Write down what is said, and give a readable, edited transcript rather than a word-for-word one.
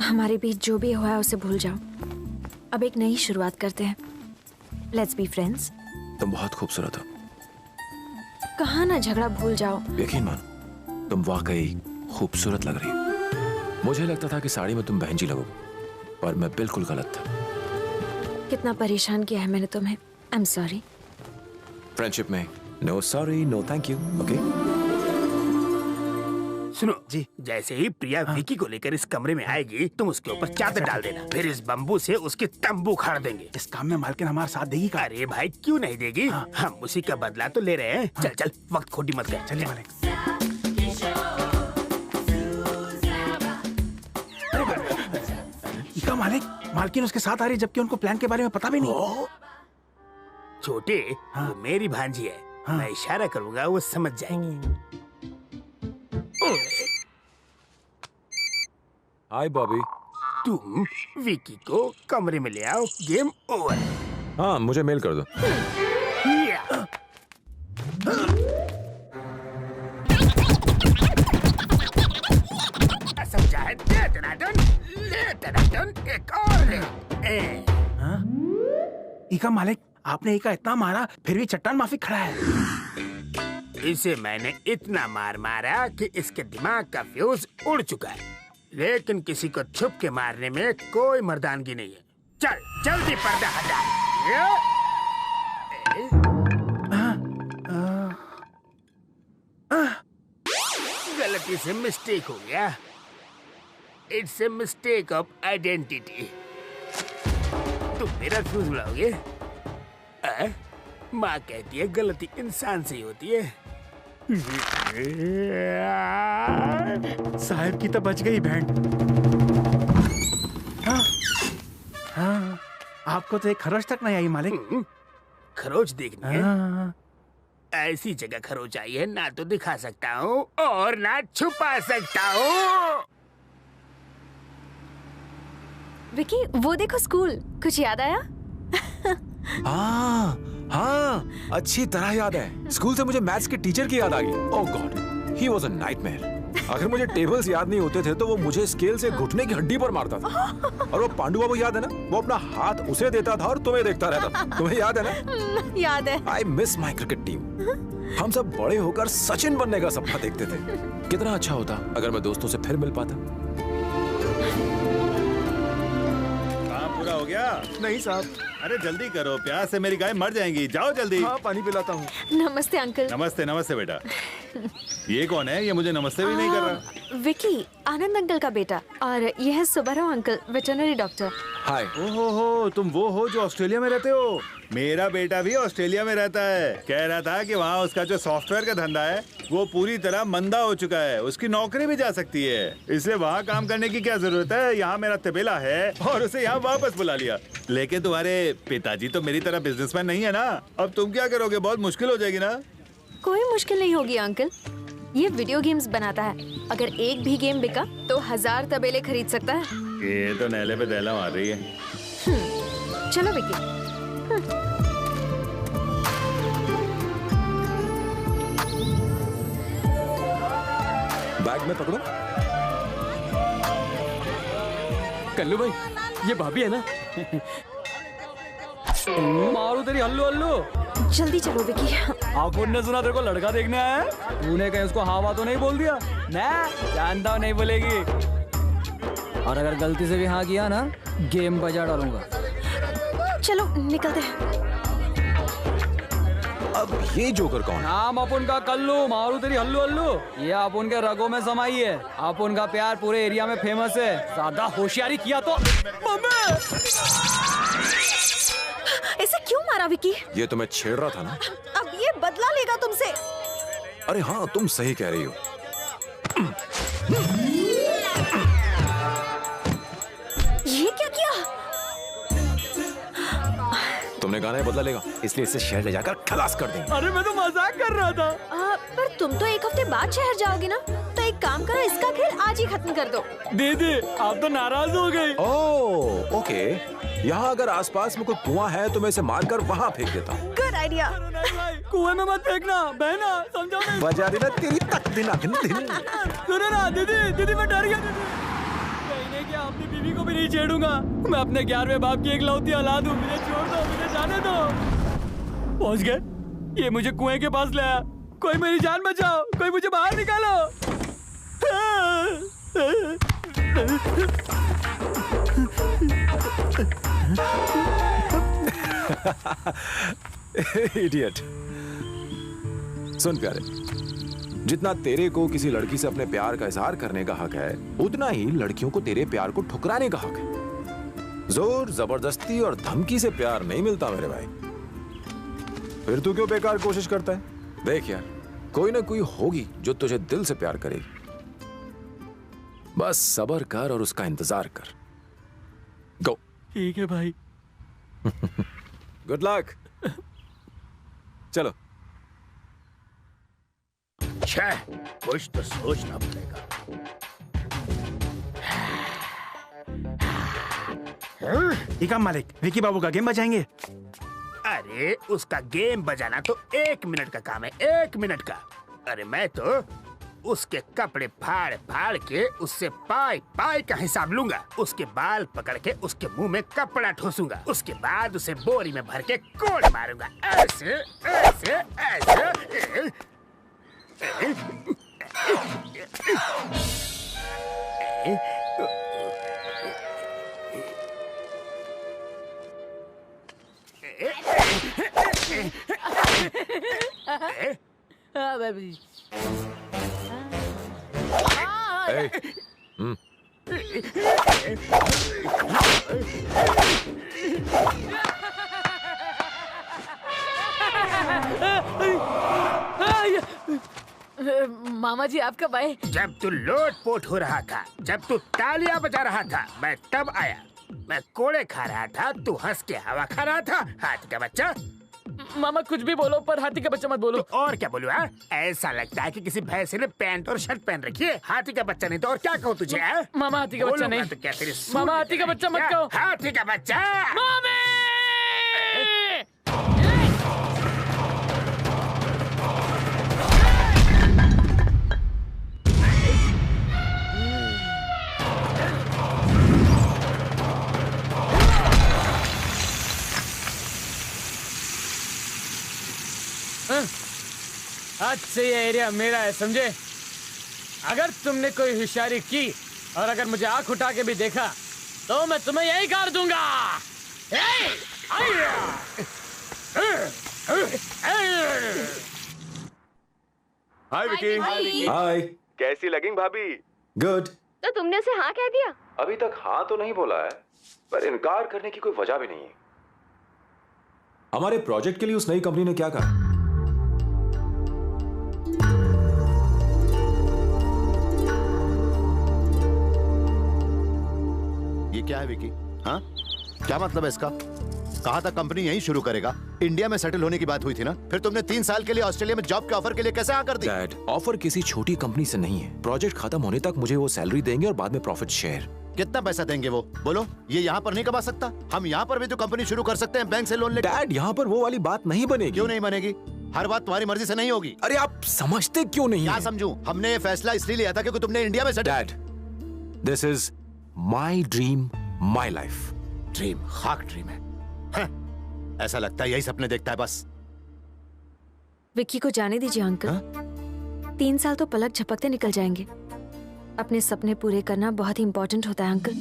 हमारे बीच जो भी हुआ है उसे भूल जाओ। अब एक नई शुरुआत करते हैं। Let's be friends. तुम बहुत खूबसूरत हो। कहा ना झगड़ा भूल जाओ। यकीन मान, तुम वाकई खूबसूरत लग रही हो। मुझे लगता था कि साड़ी में तुम बहन जी लगोगे, पर मैं बिल्कुल गलत था। कितना परेशान किया है मैंने तुम्हें। I am sorry. फ्रेंडशिप में no sorry no thank you. Okay सुनो जी, जैसे ही प्रिया विकी को लेकर इस कमरे में आएगी, तुम उसके ऊपर चादर डाल देना। फिर इस बम्बू से उसके तंबू उखाड़ देंगे। इस काम में मालकिन हमारा साथ देगी का? अरे भाई क्यों नहीं देगी? हम उसी का बदला तो ले रहे हैं। चल चल, वक्त खोटी मत कर। चलिए मालिक। इका मालिक, मालकिन उसके साथ आ रही है जबकि उनको प्लान के बारे में पता भी नहीं। छोटे, वो मेरी भांजी है। मैं इशारा करूंगा वो समझ जाएंगी। हाय बॉबी। तुम विकी को कमरे में ले आओ। Game over. हाँ, मुझे मेल कर दो। समझा है? एक और ले। इका मालिक, आपने इका इतना मारा फिर भी चट्टान माफी खड़ा है। इसे मैंने इतना मार मारा कि इसके दिमाग का फ्यूज उड़ चुका है, लेकिन किसी को छुप के मारने में कोई मर्दानगी नहीं है। चल जल्दी पर्दा हटा। गलती से मिस्टेक हो गया। It's a mistake of identity. तुम मेरा फ्यूज उड़ाओगे? माँ कहती है गलती इंसान से ही होती है। साहब की तो बच गई बहन। हाँ, आपको तो एक खरोच तक नहीं आई मालिक। खरोच देखनी है? ऐसी जगह खरोच आई है ना तो दिखा सकता हूँ और ना छुपा सकता हूँ। विकी, वो देखो स्कूल। कुछ याद आया? हाँ हाँ, अच्छी तरह याद है। स्कूल से मुझे मैथ्स के टीचर की याद आ गई। Oh god, he was a nightmare. अगर मुझे टेबल्स याद नहीं होते थे तो वो मुझे स्केल से घुटने की हड्डी पर मारता था। और वो पांडु बाबू याद है ना, वो अपना हाथ उसे देता था और तुम्हें देखता रहता। तुम्हें याद है ना? याद है। I miss my cricket team. हम सब बड़े होकर सचिन बनने का सपना देखते थे। कितना अच्छा होता अगर मैं दोस्तों से फिर मिल पाता। काम पूरा हो गया? नहीं साहब। अरे जल्दी करो, प्यास से मेरी गाय मर जाएंगी। जाओ जल्दी। हाँ, पानी पिलाता हूँ। नमस्ते अंकल। नमस्ते नमस्ते बेटा। ये कौन है? ये मुझे नमस्ते भी नहीं कर रहा। विकी, आनंद अंकल का बेटा। और यह है सुब्बाराव अंकल, वेटरनरी डॉक्टर। हाय। ओहो हो, तुम वो हो जो ऑस्ट्रेलिया में रहते हो? मेरा बेटा भी ऑस्ट्रेलिया में रहता है। कह रहा था कि वहाँ उसका जो सॉफ्टवेयर का धंधा है वो पूरी तरह मंदा हो चुका है। उसकी नौकरी भी जा सकती है, इसलिए वहाँ काम करने की क्या जरूरत है। यहाँ मेरा तबेला है और उसे यहाँ वापस बुला लिया। लेकिन तुम्हारे पिताजी तो मेरी तरह बिजनेसमैन नहीं है ना। अब तुम क्या करोगे? बहुत मुश्किल हो जाएगी ना। कोई मुश्किल नहीं होगी अंकल। ये वीडियो गेम्स बनाता है। अगर एक भी गेम बिका तो 1000 तबेले खरीद सकता है। ये तो नैले पे दहला मार रही है। चलो विकी। बैग में पकड़ो। कल्लू भाई, ये भाभी है ना? मारू तेरी हल्लू हल्लू। जल्दी चलो विकी। आपुन ने सुना तेरे को लड़का देखने आया है। तूने कहीं उसको हाँ तो नहीं बोल दिया? मैं जानता हूँ नहीं बोलेगी। और अगर गलती से भी हाँ किया ना, गेम बजा डालूंगा। चलो निकलते हैं। अब ये जोकर कौन? नाम अपुन का कल्लू, मारू तेरी हल्लू हल्लू। ये अपुन के रगों में समाई है। अपुन का प्यार पूरे एरिया में फेमस है। ज्यादा होशियारी किया तो ऐसे क्यों मारा विकी? ये तुम्हें छेड़ रहा था ना? अब ये बदला लेगा तुमसे। अरे हाँ, तुम सही कह रही हो। ये क्या किया? तुमने कहा ना ये बदला लेगा, इसलिए इसे शहर ले जाकर खलास कर देंगे। अरे मैं तो मजाक कर रहा था। पर तुम तो 1 हफ्ते बाद शहर जाओगे ना, तो एक काम करो, इसका खेल आज ही खत्म कर दो। दीदी आप तो नाराज हो गई। ओह ओके, यहाँ अगर आसपास में कोई कुआं है तो मैं इसे मारकर वहाँ फेंक देता हूँ। Good idea. कुएं में मत फेंकना बहना, समझो नहीं। बजा देना तेरी तक दिन दिन। सुनो ना दीदी मैं डर गया। कहने क्या अपनी बीवी को भी नहीं छेड़ूंगा। मैं अपने 11वें बाप की एकलौती औलाद हूँ, मुझे छोड़ दो, मुझे जाने दो। पहुँच गए, ये मुझे कुएं के पास ले आया। कोई मेरी जान बचाओ, कोई मुझे बाहर निकालो। इडियट। सुन प्यारे, जितना तेरे को किसी लड़की से अपने प्यार का इजहार करने का हक है, उतना ही लड़कियों को तेरे प्यार को ठुकराने का हक है। जोर जबरदस्ती और धमकी से प्यार नहीं मिलता मेरे भाई। फिर तू क्यों बेकार कोशिश करता है? देख यार, कोई ना कोई होगी जो तुझे दिल से प्यार करेगी। बस सब्र कर और उसका इंतजार कर। गो। ठीक है भाई। Good luck. चलो। कुछ तो सोचना पड़ेगा। ठीक है मालिक, विकी बाबू का गेम बजाएंगे। अरे उसका गेम बजाना तो 1 मिनट का काम है, 1 मिनट का। अरे मैं तो उसके कपड़े फाड़ फाड़ के उससे पाई का हिसाब लूंगा। उसके बाल पकड़ के उसके मुंह में कपड़ा ठोसूंगा। उसके बाद उसे बोरी में भर के कोड़ मारूंगा। ऐसे ऐसे ऐसे। मामा जी आप कब आए? जब तू लोटपोट हो रहा था, जब तू तालियां बजा रहा था, मैं तब आया। मैं कोड़े खा रहा था, तू हंस के हवा खा रहा था। हाथी का बच्चा। मामा कुछ भी बोलो पर हाथी का बच्चा मत बोलो। तो और क्या बोलूं? ऐसा लगता है कि किसी भैंसे ने पैंट और शर्ट पहन रखी है। हाथी का बच्चा नहीं तो और क्या कहूँ तुझे? मामा हाथी का बच्चा नहीं। तो क्या तेरी मामा हाथी का बच्चा मत कहो। हाथी का बच्चा। मामे! आज से ये एरिया मेरा है, समझे? अगर तुमने कोई होशियारी की और अगर मुझे आंख उठा के भी देखा तो मैं तुम्हें यही कर दूंगा। हाय विकी। हाय। कैसी लगी भाभी? गुड। तो तुमने उसे हाँ कह दिया? अभी तक हाँ तो नहीं बोला है, पर इनकार करने की कोई वजह भी नहीं है। हमारे प्रोजेक्ट के लिए उस नई कंपनी ने क्या कहा? ये क्या है विकी? हाँ, क्या मतलब है इसका? कहा था कंपनी यहीं शुरू करेगा। इंडिया में सेटल होने की बात हुई थी ना। फिर तुमने 3 साल के लिए ऑस्ट्रेलिया में जॉब के ऑफर के लिए कैसे हाँ कर दी? डैड, ऑफर किसी छोटी कंपनी से नहीं है। प्रोजेक्ट खत्म होने तक मुझे वो सैलरी देंगे और बाद में प्रॉफिट शेयर। कितना पैसा देंगे वो? बोलो। ये यहाँ पर नहीं कमा सकता? हम यहाँ पर भी तो कंपनी शुरू कर सकते हैं बैंक से लोन लेकर। डैड, यहाँ पर वो वाली बात नहीं बनेगी। क्यों नहीं बनेगी? हर बात तुम्हारी मर्जी से नहीं होगी। अरे आप समझते क्यों नहीं? क्या समझूं? हमने ये फैसला इसलिए लिया था क्योंकि तुमने इंडिया में dad, this is my dream, my life. Dream? खाक ड्रीम है। ऐसा लगता है यही सपने देखता है बस। विक्की को जाने दीजिए अंकल। 3 साल तो पलक झपकते निकल जाएंगे। अपने सपने पूरे करना बहुत ही इंपॉर्टेंट होता है अंकल।